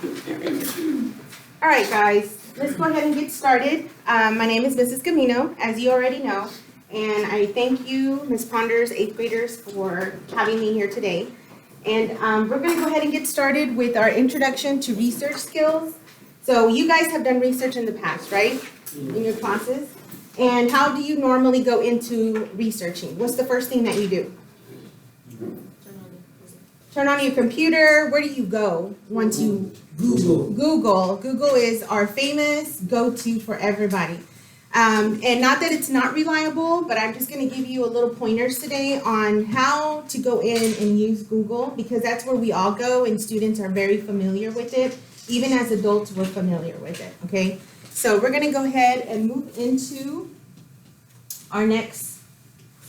All right, guys, let's go ahead and get started. My name is Mrs. Gamino, as you already know, and I thank you, Ms. Ponders, 8th graders, for having me here today. And we're going to go ahead and get started with our introduction to research skills. So you guys have done research in the past, right? In your classes? And how do you normally go into researching? What's the first thing that you do? Turn on your computer. Where do you go once you Google? Google is our famous go-to for everybody. And not that it's not reliable, but I'm just going to give you a little pointers today on how to go in and use Google, because that's where we all go and students are very familiar with it. Even as adults, we're familiar with it, okay? So we're going to go ahead and move into our next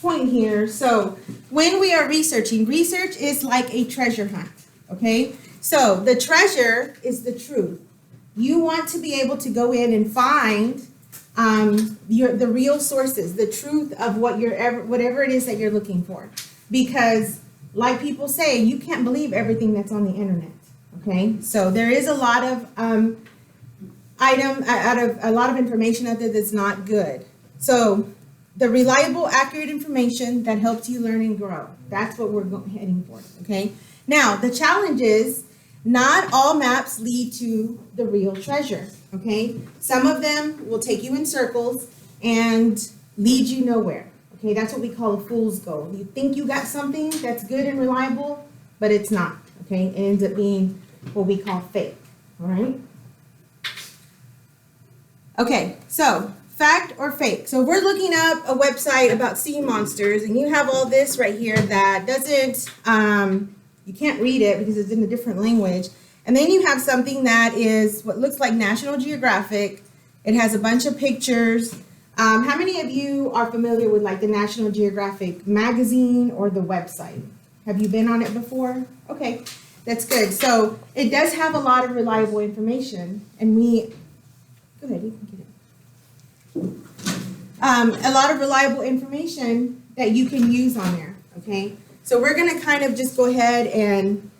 point here. So when we are researching, research is like a treasure hunt, okay? So the treasure is the truth. You want to be able to go in and find the real sources, the truth of whatever it is that you're looking for. Because like people say, you can't believe everything that's on the internet, okay? So there is a lot of information out there that's not good. So the reliable, accurate information that helps you learn and grow. That's what we're heading for, okay? Now, the challenge is not all maps lead to the real treasure, okay? Some of them will take you in circles and lead you nowhere, okay? That's what we call a fool's gold. You think you got something that's good and reliable, but it's not, okay? It ends up being what we call fake, all right? Okay, so fact or fake? So we're looking up a website about sea monsters, and you have all this right here that doesn't, you can't read it because it's in a different language. And then you have something that is what looks like National Geographic. It has a bunch of pictures. How many of you are familiar with like the National Geographic magazine or the website? Have you been on it before? Okay, that's good. So it does have a lot of reliable information, and go ahead, you can get it. A lot of reliable information that you can use on there, okay? So we're going to kind of just go ahead and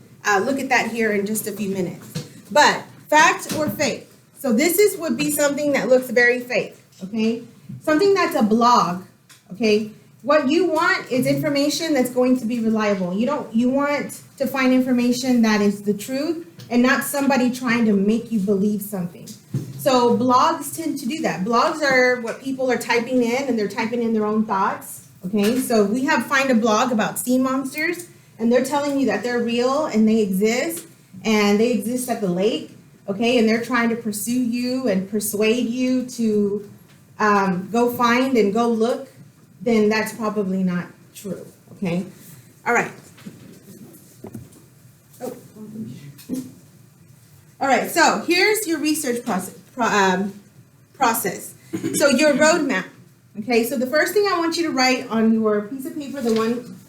look at that here in just a few minutes. But fact or fake? So this would be something that looks very fake, okay? Something that's a blog, okay? What you want is information that's going to be reliable. You want to find information that is the truth and not somebody trying to make you believe something. So blogs tend to do that. Blogs are what people are typing in, and they're typing in their own thoughts, okay? So we have find a blog about sea monsters, and they're telling you that they're real and they exist at the lake, okay? And they're trying to pursue you and persuade you to go find and go look. Then that's probably not true, okay? All right. All right, so here's your research process. So your roadmap, okay? So the first thing I want you to write on your piece of paper,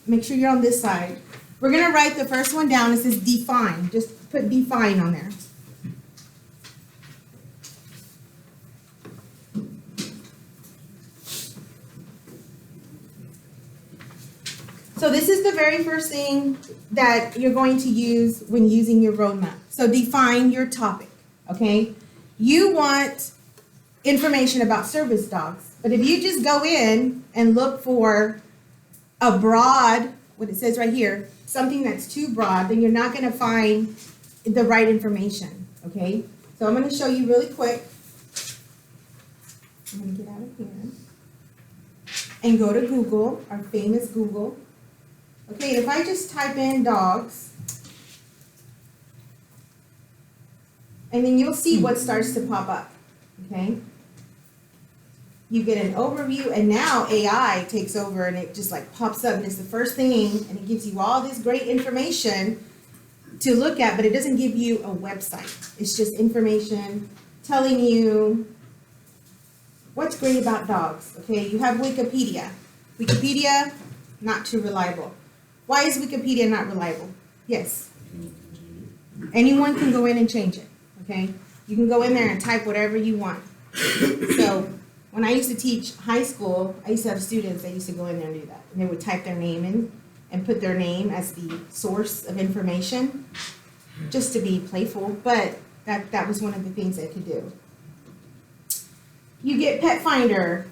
make sure you're on this side. We're gonna write the first one down. It says define. Just put define on there. So this is the very first thing that you're going to use when using your roadmap. So define your topic, okay? You want information about service dogs, but if you just go in and look for a broad, what it says right here, something that's too broad, then you're not going to find the right information, okay? So I'm going to show you really quick. I'm going to get out of here and go to Google, our famous Google. Okay, if I just type in dogs, and then you'll see what starts to pop up, okay? You get an overview, and now AI takes over, and it just like pops up, and it's the first thing, and it gives you all this great information to look at, but it doesn't give you a website. It's just information telling you what's great about dogs, okay? You have Wikipedia. Wikipedia, not too reliable. Why is Wikipedia not reliable? Yes. Anyone can go in and change it, okay? You can go in there and type whatever you want. So when I used to teach high school, I used to have students that used to go in there and do that. And they would type their name in and put their name as the source of information just to be playful. But That was one of the things it could do. You get Pet Finder,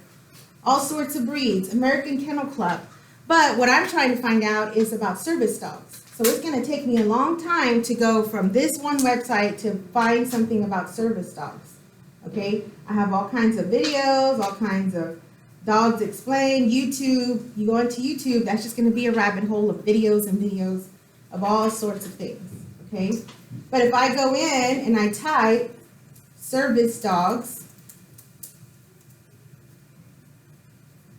all sorts of breeds, American Kennel Club. But what I'm trying to find out is about service dogs. So it's going to take me a long time to go from this one website to find something about service dogs. Okay, I have all kinds of videos, all kinds of Dogs Explained, YouTube. You go into YouTube, that's just going to be a rabbit hole of videos and videos of all sorts of things. Okay, but if I go in and I type service dogs,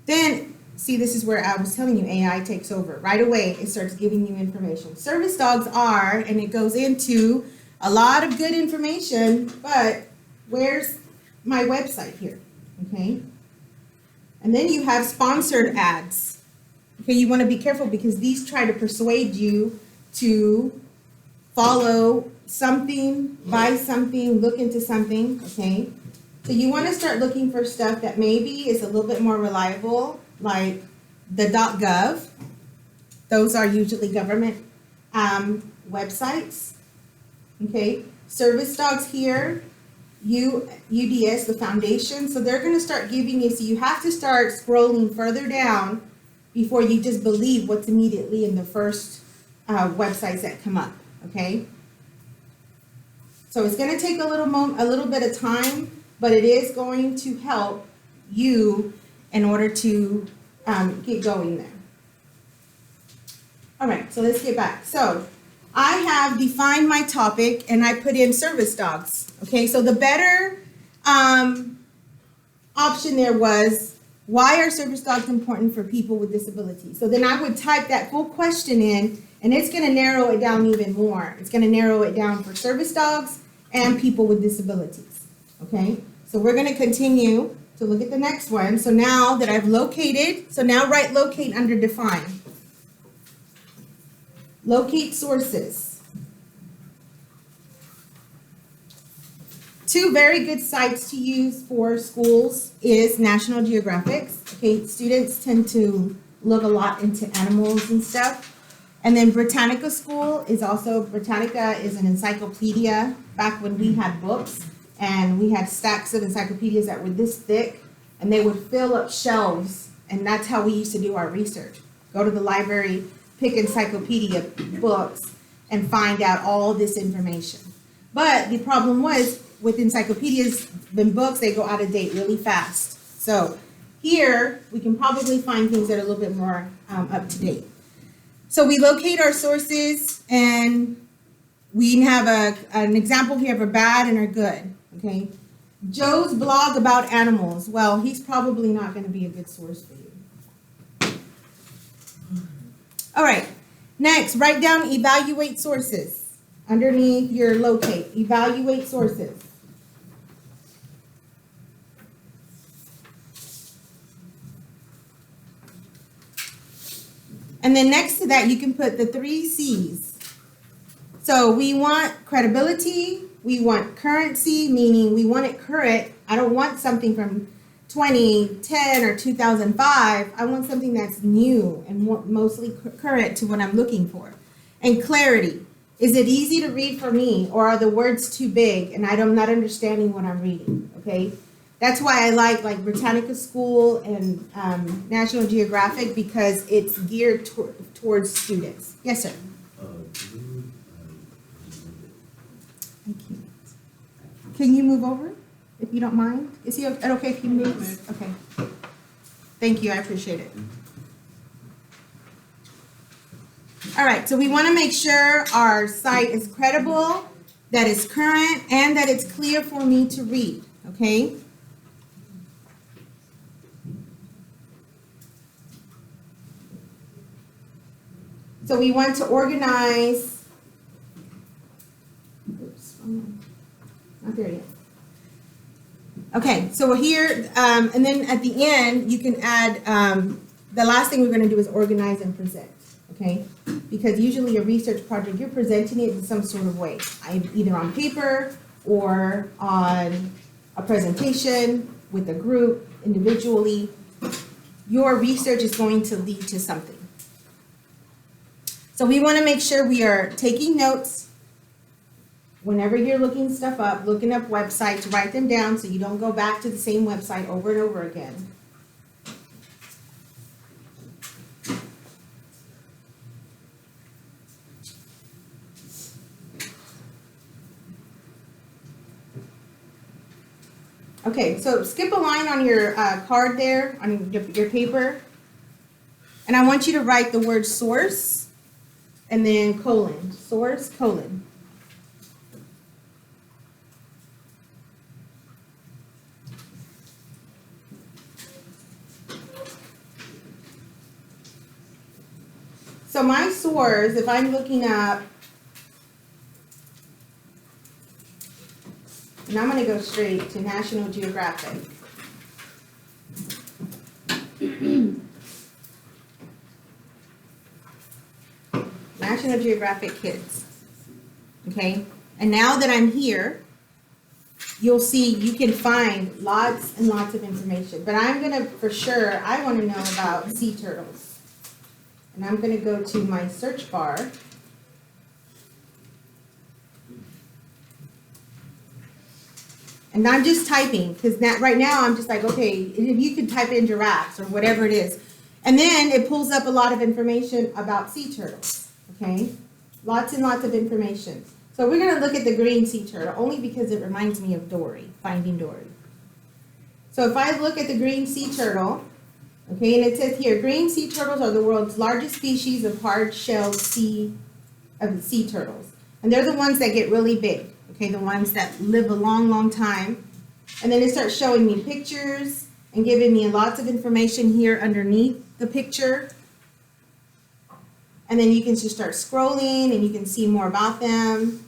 then see, this is where I was telling you AI takes over. Right away, it starts giving you information. Service dogs are, and it goes into a lot of good information, but where's my website here? Okay. And then you have sponsored ads. Okay, you want to be careful because these try to persuade you to follow something, buy something, look into something, okay? So you want to start looking for stuff that maybe is a little bit more reliable, like the .gov. Those are usually government websites, okay? Service dogs here, UDS, the foundation, so they're going to start giving you, so you have to start scrolling further down before you just believe what's immediately in the first websites that come up, okay? So it's going to take a little bit of time, but it is going to help you in order to get going there. All right, so let's get back. So I have defined my topic and I put in service dogs. Okay, so the better option there was, why are service dogs important for people with disabilities? So then I would type that full question in, and it's going to narrow it down even more. It's going to narrow it down for service dogs and people with disabilities. Okay, so we're going to continue to look at the next one. So now that I've located, so now write locate under define. Locate sources. Two very good sites to use for schools is National Geographic. Okay, students tend to look a lot into animals and stuff. And then Britannica School is also, Britannica is an encyclopedia. Back when we had books and we had stacks of encyclopedias that were this thick and they would fill up shelves, and that's how we used to do our research. Go to the library, pick encyclopedia books and find out all this information. But the problem was, with encyclopedias and books, they go out of date really fast. So here, we can probably find things that are a little bit more up to date. So we locate our sources, and we have an example here of a bad and a good, okay? Joe's blog about animals. Well, he's probably not going to be a good source for you. All right, next, write down evaluate sources. Underneath your locate, evaluate sources. And then next to that, you can put the 3 C's. So we want credibility, we want currency, meaning we want it current. I don't want something from 2010 or 2005. I want something that's new and mostly current to what I'm looking for. And clarity. Is it easy to read for me, or are the words too big and I'm not understanding what I'm reading? Okay, that's why I like Britannica School and National Geographic, because it's geared towards students. Yes, sir. I can't. Can you move over, if you don't mind? Is he okay if he moves? Okay. Thank you. I appreciate it. All right, so we want to make sure our site is credible, that it's current, and that it's clear for me to read, okay? So we want to organize, oops, not there yet. Okay, so we're here, and then at the end, you can add, the last thing we're going to do is organize and present, okay? Because usually a research project, you're presenting it in some sort of way, either on paper or on a presentation with a group, individually. Your research is going to lead to something. So we want to make sure we are taking notes, whenever you're looking stuff up, looking up websites, write them down so you don't go back to the same website over and over again. Okay, so skip a line on your card there, on your paper, and I want you to write the word source and then colon, source, colon. So my source, if I'm looking up, and I'm going to go straight to National Geographic. National Geographic Kids. Okay? And now that I'm here, you'll see you can find lots and lots of information. But I'm going to, for sure, I want to know about sea turtles. And I'm going to go to my search bar. And I'm just typing, because right now I'm just like, okay, if you could type in giraffes or whatever it is. And then it pulls up a lot of information about sea turtles, okay? Lots and lots of information. So we're going to look at the green sea turtle, only because it reminds me of Dory, Finding Dory. So if I look at the green sea turtle, okay, and it says here, green sea turtles are the world's largest species of hard-shelled sea turtles. And they're the ones that get really big. Okay, the ones that live a long, long time. And then it starts showing me pictures and giving me lots of information here underneath the picture. And then you can just start scrolling and you can see more about them.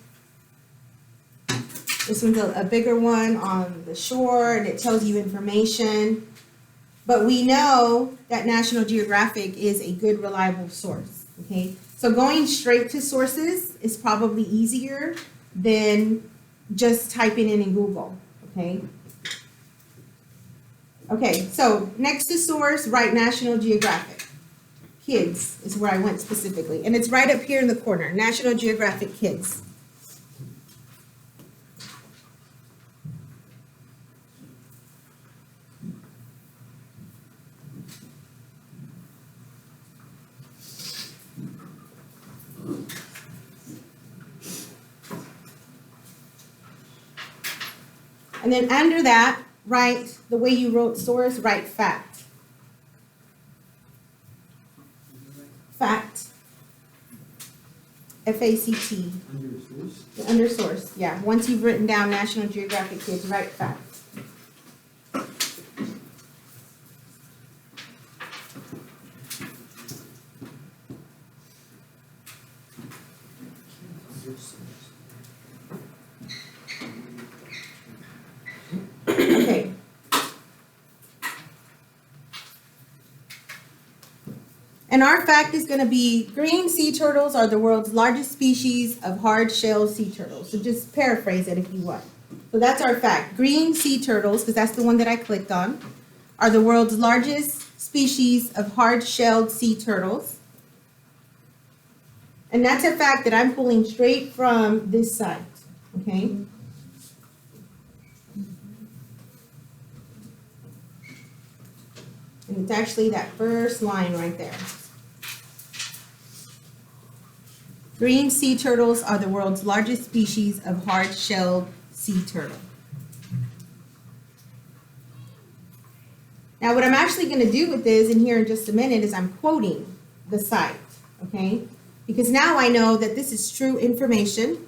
This one's a bigger one on the shore, and it tells you information. But we know that National Geographic is a good, reliable source. Okay, so going straight to sources is probably easier than just typing in Google, okay? Okay, so next to source, write National Geographic. Kids is where I went specifically. And it's right up here in the corner, National Geographic Kids. And then under that, write, the way you wrote source, write fact. Fact. F-A-C-T. Under source? Under source, yeah. Once you've written down National Geographic Kids, write fact. Okay. And our fact is going to be green sea turtles are the world's largest species of hard-shelled sea turtles. So just paraphrase it if you want. So that's our fact. Green sea turtles, because that's the one that I clicked on, are the world's largest species of hard-shelled sea turtles. And that's a fact that I'm pulling straight from this site, okay? And it's actually that first line right there. Green sea turtles are the world's largest species of hard-shelled sea turtle. Now what I'm actually going to do with this in here in just a minute is I'm quoting the site, okay? Because now I know that this is true information.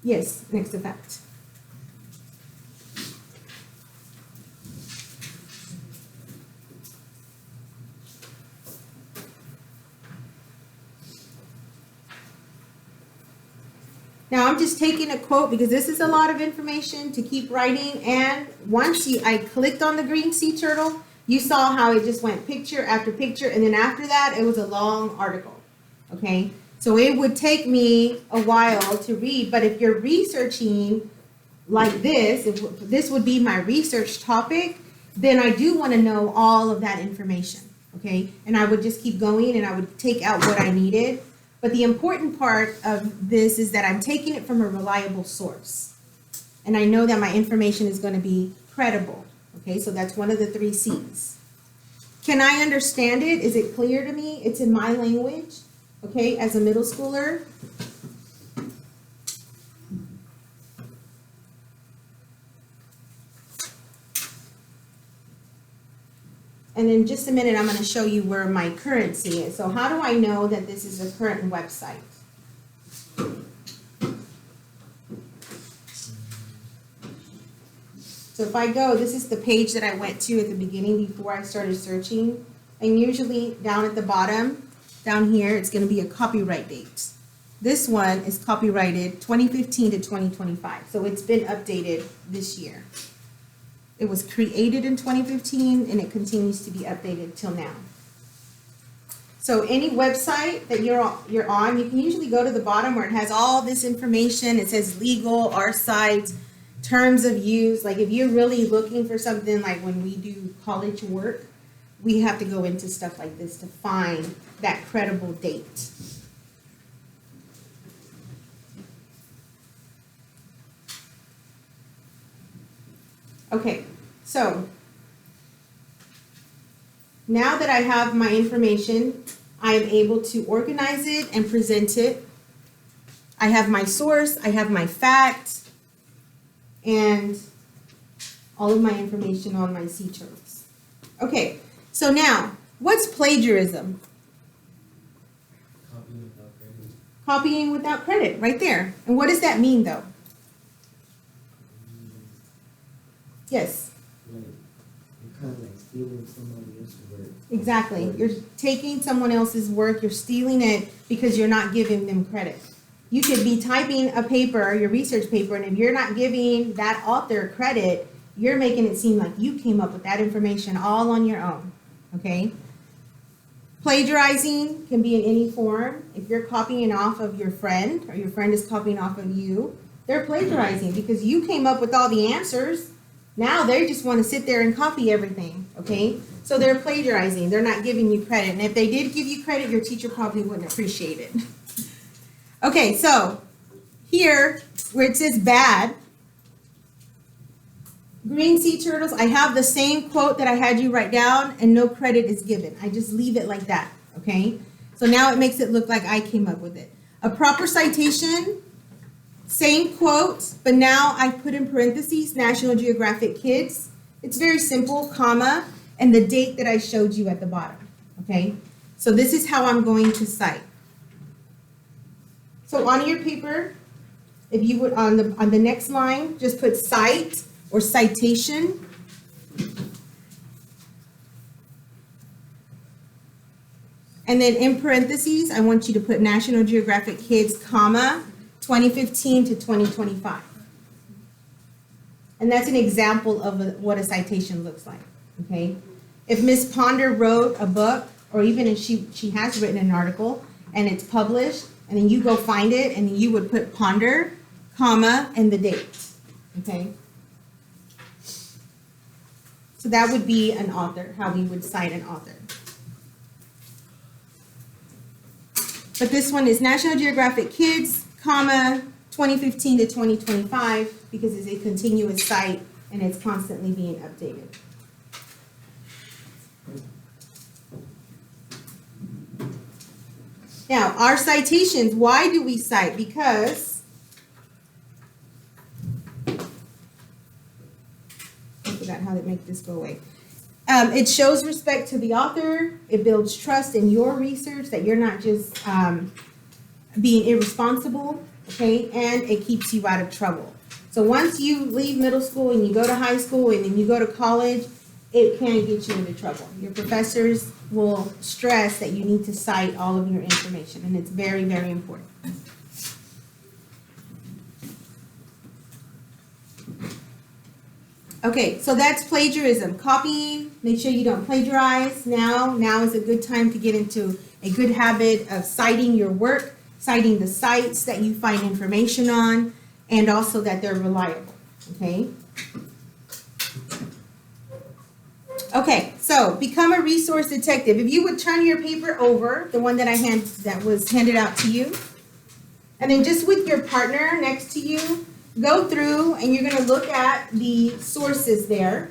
Yes, next to fact. Now I'm just taking a quote because this is a lot of information to keep writing, and once I clicked on the green sea turtle, you saw how it just went picture after picture, and then after that it was a long article, okay? So it would take me a while to read, but if you're researching like this, if this would be my research topic, then I do want to know all of that information, okay? And I would just keep going and I would take out what I needed. But the important part of this is that I'm taking it from a reliable source. And I know that my information is going to be credible. Okay, so that's one of the 3 C's. Can I understand it? Is it clear to me? It's in my language, okay, as a middle schooler. And in just a minute, I'm going to show you where my currency is. So how do I know that this is a current website? So if I go, this is the page that I went to at the beginning before I started searching. And usually down at the bottom, down here, it's going to be a copyright date. This one is copyrighted 2015 to 2025. So it's been updated this year. It was created in 2015 and it continues to be updated till now. So any website that you're on, you can usually go to the bottom where it has all this information. It says legal, our site, terms of use. Like if you're really looking for something like when we do college work, we have to go into stuff like this to find that credible date. Okay, so now that I have my information, I am able to organize it and present it. I have my source, I have my fact, and all of my information on my sea turtles. Okay, so now, what's plagiarism? Copying without credit. Copying without credit, right there. And what does that mean though? Yes. Like, you're kind of like stealing somebody else's work. Exactly. You're taking someone else's work, you're stealing it because you're not giving them credit. You could be typing a paper, your research paper, and if you're not giving that author credit, you're making it seem like you came up with that information all on your own, okay? Plagiarizing can be in any form. If you're copying off of your friend, or your friend is copying off of you, they're plagiarizing because you came up with all the answers. Now they just want to sit there and copy everything, okay? So they're plagiarizing. They're not giving you credit. And if they did give you credit, your teacher probably wouldn't appreciate it. Okay, so here where it says bad, green sea turtles, I have the same quote that I had you write down and no credit is given. I just leave it like that, okay? So now it makes it look like I came up with it. A proper citation, same quote, but now I put in parentheses, National Geographic Kids. It's very simple, comma, and the date that I showed you at the bottom, okay? So this is how I'm going to cite. So on your paper, if you would, on the next line, just put cite or citation. And then in parentheses, I want you to put National Geographic Kids, comma, 2015 to 2025. And that's an example of what a citation looks like, okay? If Miss Ponder wrote a book, or even if she has written an article, and it's published, and then you go find it, and you would put Ponder, comma, and the date, okay? So that would be an author, how we would cite an author. But this one is National Geographic Kids, comma, 2015 to 2025, because it's a continuous site and it's constantly being updated. Now, our citations, why do we cite? Because I forgot how to make this go away. It shows respect to the author. It builds trust in your research that you're not just being irresponsible, okay? And it keeps you out of trouble. So once you leave middle school and you go to high school and then you go to college, it can get you into trouble. Your professors will stress that you need to cite all of your information, and it's very, very important. Okay, so that's plagiarism. Copying, make sure you don't plagiarize. Now is a good time to get into a good habit of citing your work, citing the sites that you find information on, and also that they're reliable, okay? Okay, So become a resource detective. If you would turn your paper over, the one that that was handed out to you, and then just with your partner next to you, go through and you're going to look at the sources there.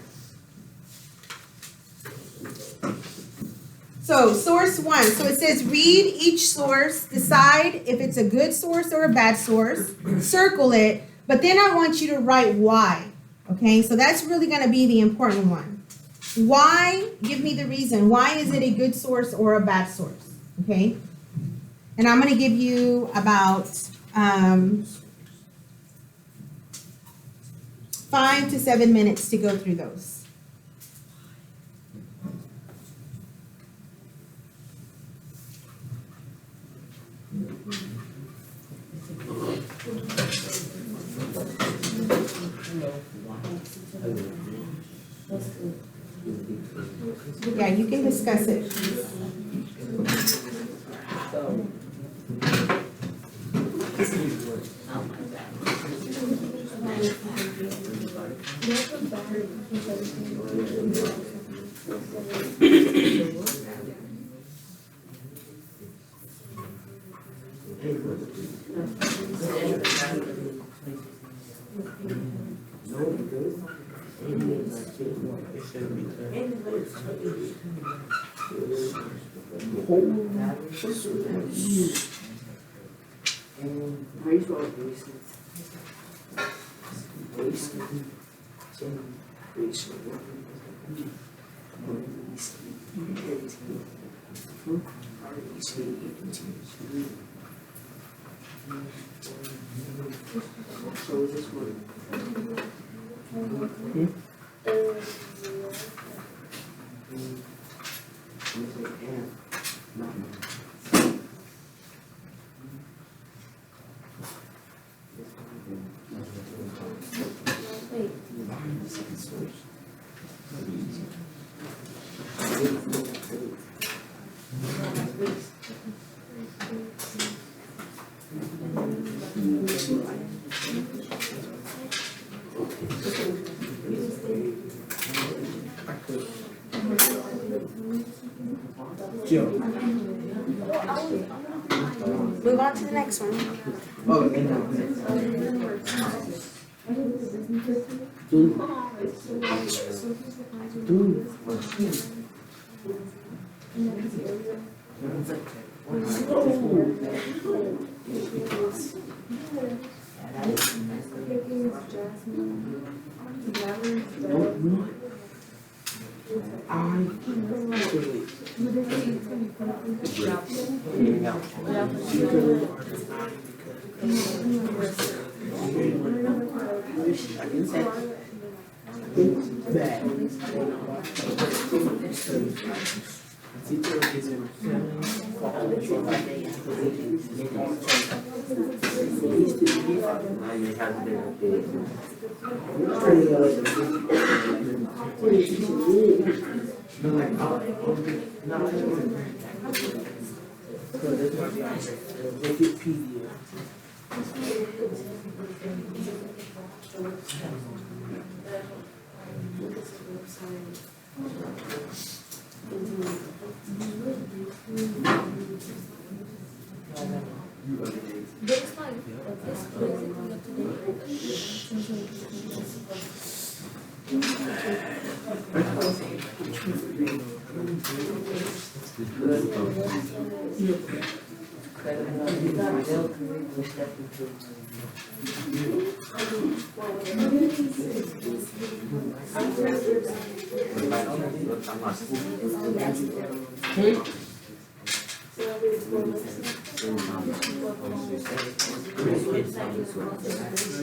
So source 1, so it says read each source, decide if it's a good source or a bad source, circle it, but then I want you to write why. Okay, so that's really going to be the important one. Why? Give me the reason. Why is it a good source or a bad source? Okay, and I'm going to give you about 5 to 7 minutes to go through those. Yeah, you can discuss it. Move on to the next one.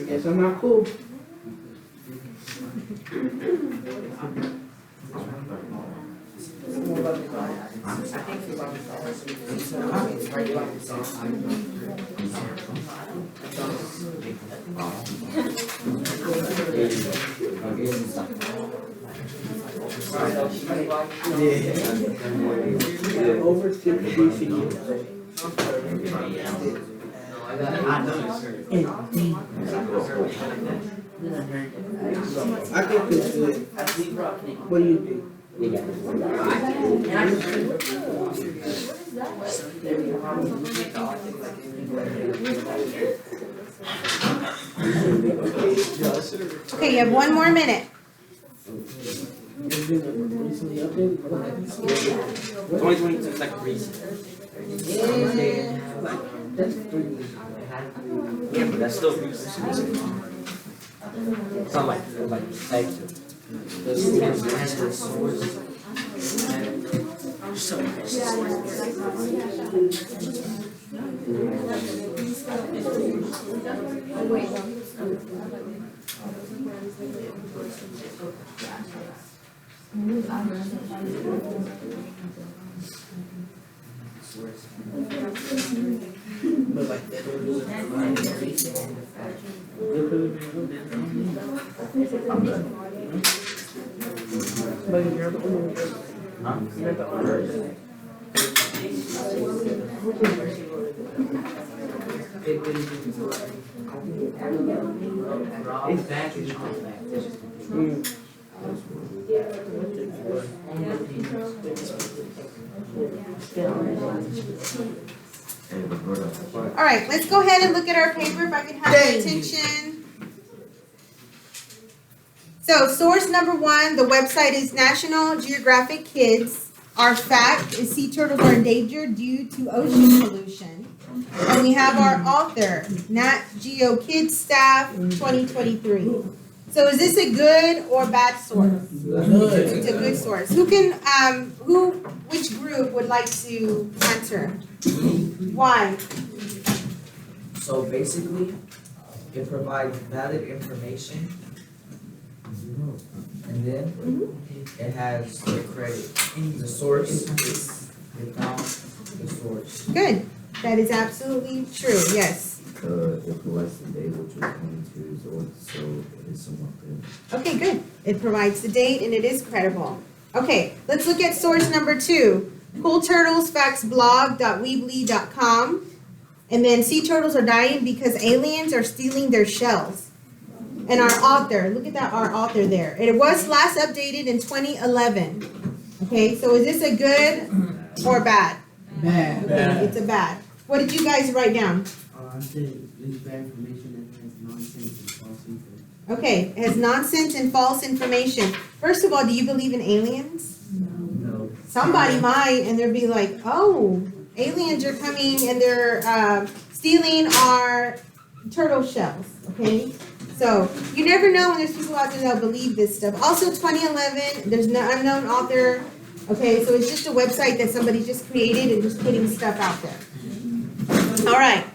Guess I'm not cool. I think it's good. What do you think? Okay, you have 1 more minute. 2022 is like recent. Yeah, but that's still recent. It's not like sector. The students and the source. But like that don't do it for everything and the fact. But you're the owner. Huh? You're the owner. It's back and on back. All right, let's go ahead and look at our paper if I can have your attention. So source number 1, the website is National Geographic Kids. Our fact is sea turtles are endangered due to ocean pollution. And we have our author, Nat Geo Kids Staff 2023. So is this a good or bad source? Good. It's a good source. Which group would like to answer? Why? So basically, it provides valid information, and then it has the credit. The source is without the source. Good. That is absolutely true. Yes. It provides the date which was 22, so it is somewhat good. Okay, good. It provides the date and it is credible. Okay, let's look at source number 2. CoolTurtlesFactsBlog.weebly.com. And then sea turtles are dying because aliens are stealing their shells. And our author, look at that, our author there. It was last updated in 2011. Okay, so is this a good or bad? Bad. Okay, it's a bad. What did you guys write down? I said it's bad information that has nonsense and false info. Okay, it has nonsense and false information. First of all, do you believe in aliens? No. Somebody might, and they'll be like, oh, aliens are coming and they're stealing our turtle shells, okay? So you never know when there's people out there that'll believe this stuff. Also 2011, there's no unknown author, okay? So it's just a website that somebody just created and just putting stuff out there. All right.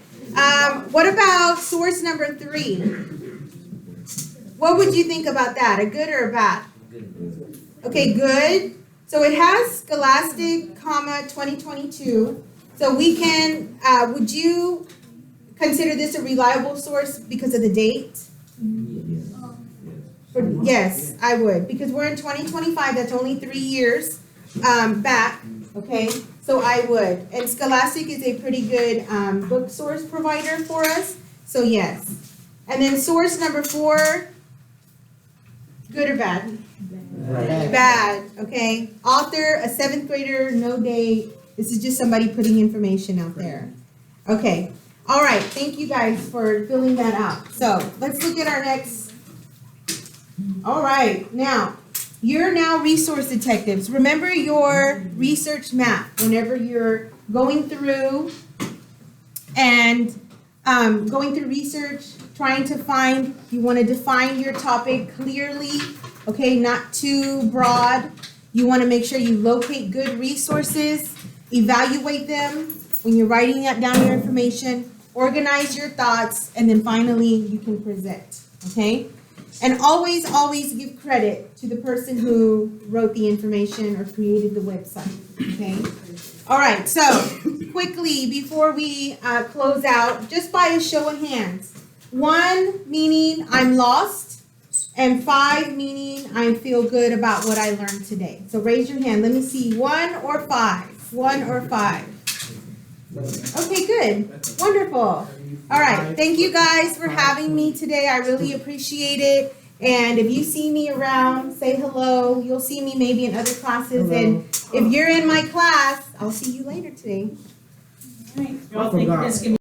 What about source number 3? What would you think about that? A good or a bad? Okay, good. So it has Scholastic, 2022. So we can, would you consider this a reliable source because of the date? Yes, I would, because we're in 2025, that's only 3 years back, okay? So I would. And Scholastic is a pretty good book source provider for us, so yes. And then source number 4, good or bad? Bad, okay. Author, a 7th grader, no date. This is just somebody putting information out there. Okay, all right, thank you guys for filling that out. So let's look at our next. All right, now, you're now resource detectives. Remember your research map whenever you're going through and going through research, trying to find, you want to define your topic clearly, okay, not too broad. You want to make sure you locate good resources, evaluate them when you're writing down your information, organize your thoughts, and then finally you can present, okay? And always, always give credit to the person who wrote the information or created the website, okay? All right, so quickly before we close out, just by a show of hands. 1 meaning I'm lost, and 5 meaning I feel good about what I learned today. So raise your hand. Let me see, 1 or 5? 1 or 5? Okay, good. Wonderful. All right, thank you guys for having me today. I really appreciate it. And if you see me around, say hello. You'll see me maybe in other classes. And if you're in my class, I'll see you later today. All right. Well, thank you, Miss Gamino.